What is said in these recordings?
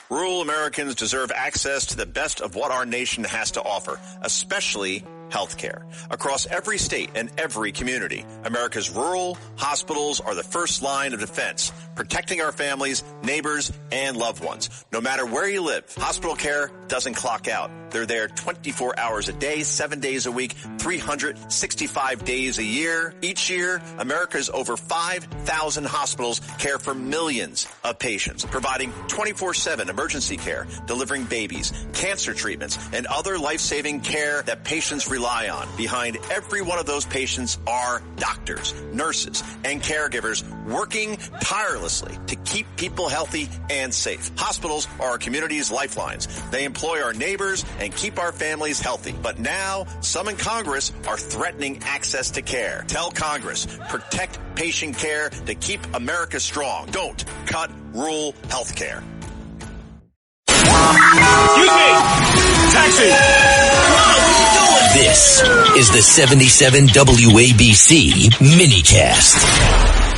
Rural Americans deserve access to the best of what our nation has to offer, especially health care. Across every state and every community, America's rural hospitals are the first line of defense, protecting our families, neighbors, and loved ones. No matter where you live, hospital care doesn't clock out. They're there 24 hours a day, 7 days a week, 365 days a year. Each year, America's over 5,000 hospitals care for millions of patients, providing 24/7 emergency care, delivering babies, cancer treatments, and other life-saving care that patients rely on. Behind every one of those patients are doctors, nurses, and caregivers working tirelessly to keep people healthy and safe. Hospitals are our community's lifelines. They employ our neighbors and keep our families healthy. But now, some in Congress are threatening access to care. Tell Congress, protect patient care to keep America strong. Don't cut rural health care. Excuse me! Taxi! This is the 77 WABC minicast.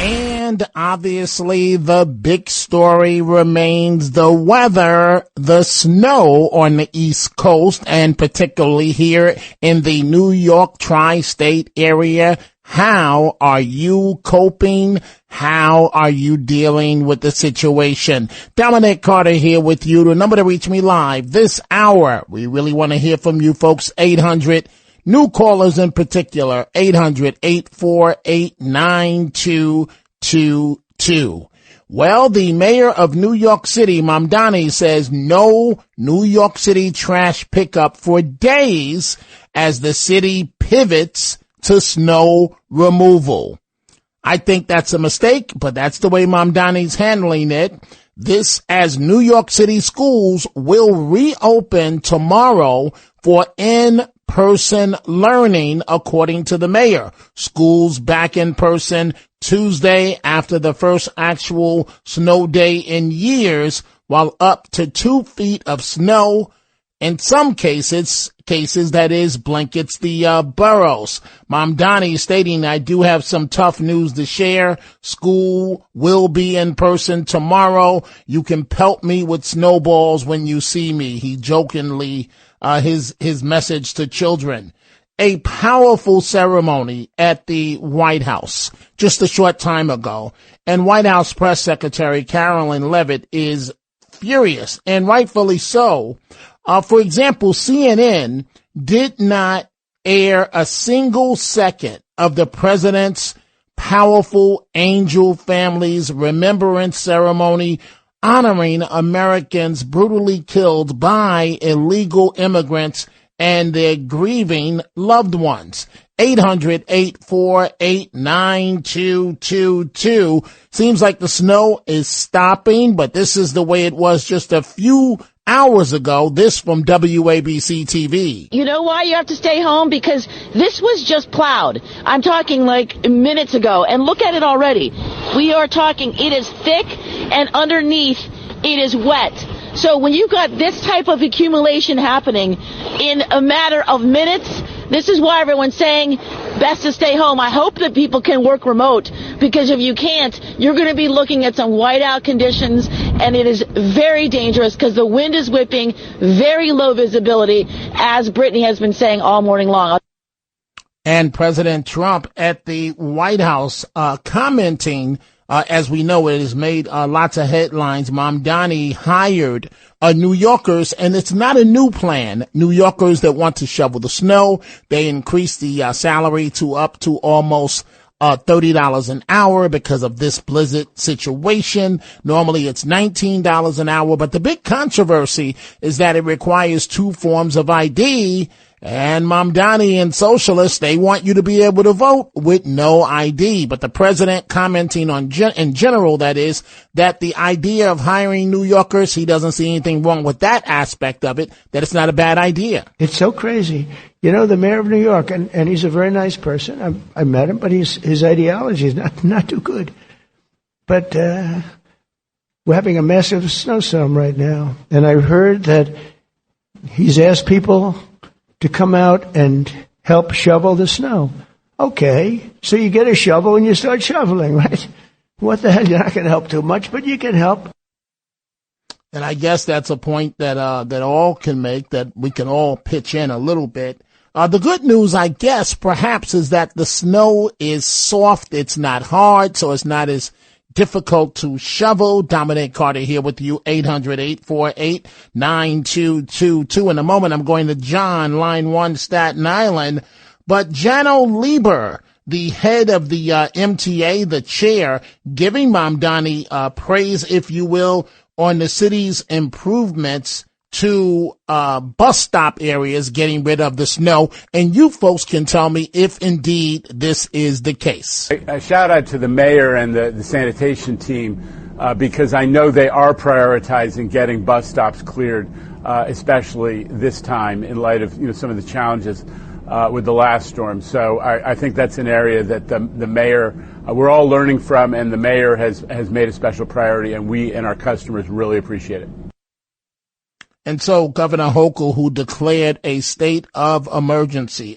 And obviously the big story remains the weather, the snow on the East Coast, and particularly here in the New York tri-state area. How are you coping? How are you dealing with the situation? Dominic Carter here with you. The number to reach me live this hour. We really want to hear from you folks. 800 new callers in particular. 800-848-9222. Well, the mayor of New York City, Mamdani, says no New York City trash pickup for days as the city pivots to snow removal. I think that's a mistake, but that's the way Mamdani's handling it. This as New York City schools will reopen tomorrow for in-person learning, according to the mayor. Schools back in person Tuesday after the first actual snow day in years, while up to 2 feet of snow in some cases that is blankets the boroughs. Mamdani stating, I do have some tough news to share. School will be in person tomorrow. You can pelt me with snowballs when you see me. He jokingly, his message to children. A powerful ceremony at the White House just a short time ago. And White House Press Secretary Carolyn Levitt is furious, and rightfully so. For example, CNN did not air a single second of the president's powerful Angel Family's remembrance ceremony honoring Americans brutally killed by illegal immigrants and their grieving loved ones. 800-848-9222. Seems like the snow is stopping, but this is the way it was just a few hours ago. This from WABC TV. You know why you have to stay home? Because this was just plowed. I'm talking like minutes ago, and look at it already. We are talking, it is thick, and underneath it is wet. So when you've got this type of accumulation happening in a matter of minutes, this is why everyone's saying best to stay home. I hope that people can work remote, because if you can't, you're going to be looking at some whiteout conditions, and it is very dangerous because the wind is whipping, very low visibility, as Brittany has been saying all morning long. And President Trump at the White House commenting, as we know, it has made lots of headlines. Mamdani hired New Yorkers, and it's not a new plan. New Yorkers that want to shovel the snow. They increased the salary to up to almost $30 an hour because of this blizzard situation. Normally it's $19 an hour, but the big controversy is that it requires 2 forms of ID. And Mamdani and socialists, they want you to be able to vote with no ID. But the president commenting on in general, that is, that the idea of hiring New Yorkers, he doesn't see anything wrong with that aspect of it, that it's not a bad idea. It's so crazy. You know, the mayor of New York, and he's a very nice person. I met him, but his ideology is not too good. But we're having a massive snowstorm right now. And I heard that he's asked people to come out and help shovel the snow. Okay, so you get a shovel and you start shoveling, right? What the hell? You're not going to help too much, but you can help. And I guess that's a point that that all can make, that we can all pitch in a little bit. The good news, I guess, perhaps, is that the snow is soft. It's not hard, so it's not as difficult to shovel. Dominic Carter here with you, 800-848-9222. In a moment, I'm going to John, line 1, Staten Island. But Jano Lieber, the head of the MTA, the chair, giving Mamdani praise, if you will, on the city's improvements to bus stop areas, getting rid of the snow. And you folks can tell me if indeed this is the case. A shout out to the mayor and the sanitation team because I know they are prioritizing getting bus stops cleared, especially this time in light of some of the challenges with the last storm. So I think that's an area that the mayor, we're all learning from, and the mayor has made a special priority, and we and our customers really appreciate it. And so Governor Hochul, who declared a state of emergency,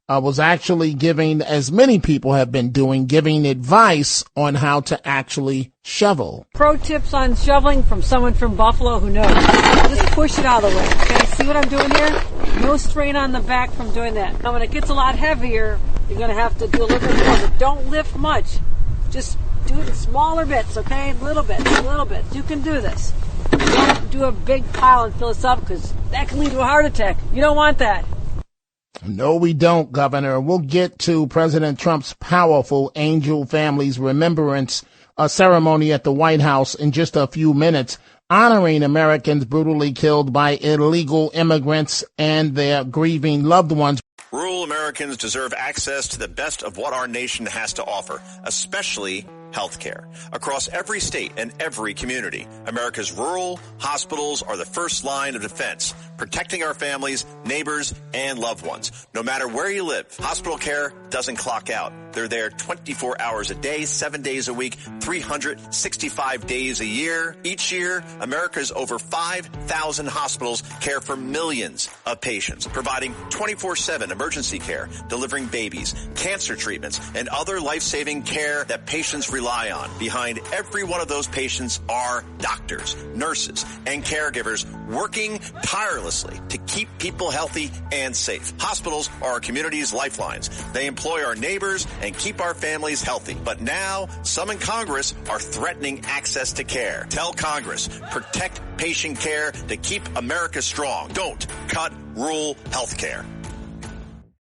was actually giving, as many people have been doing, giving advice on how to actually shovel. Pro tips on shoveling from someone from Buffalo who knows. Just push it out of the way. Okay, see what I'm doing here? No strain on the back from doing that. Now when it gets a lot heavier, you're going to have to do a little bit more, but don't lift much. Just do it in smaller bits, okay? Little bits. You can do this. Don't do a big pile and fill this up, because that can lead to a heart attack. You don't want that. No, we don't, Governor. We'll get to President Trump's powerful Angel Families Remembrance ceremony at the White House in just a few minutes, honoring Americans brutally killed by illegal immigrants and their grieving loved ones. Rural Americans deserve access to the best of what our nation has to offer, especially health care. Across every state and every community, America's rural hospitals are the first line of defense, protecting our families, neighbors, and loved ones. No matter where you live, hospital care doesn't clock out. They're there 24 hours a day, 7 days a week, 365 days a year. Each year, America's over 5,000 hospitals care for millions of patients, providing 24/7 emergency care, delivering babies, cancer treatments, and other life-saving care that patients rely on. Behind every one of those patients are doctors, nurses, and caregivers working tirelessly to keep people healthy and safe. Hospitals are our community's lifelines. They employ our neighbors and keep our families healthy. But now, some in Congress are threatening access to care. Tell Congress, protect patient care to keep America strong. Don't cut rural health care.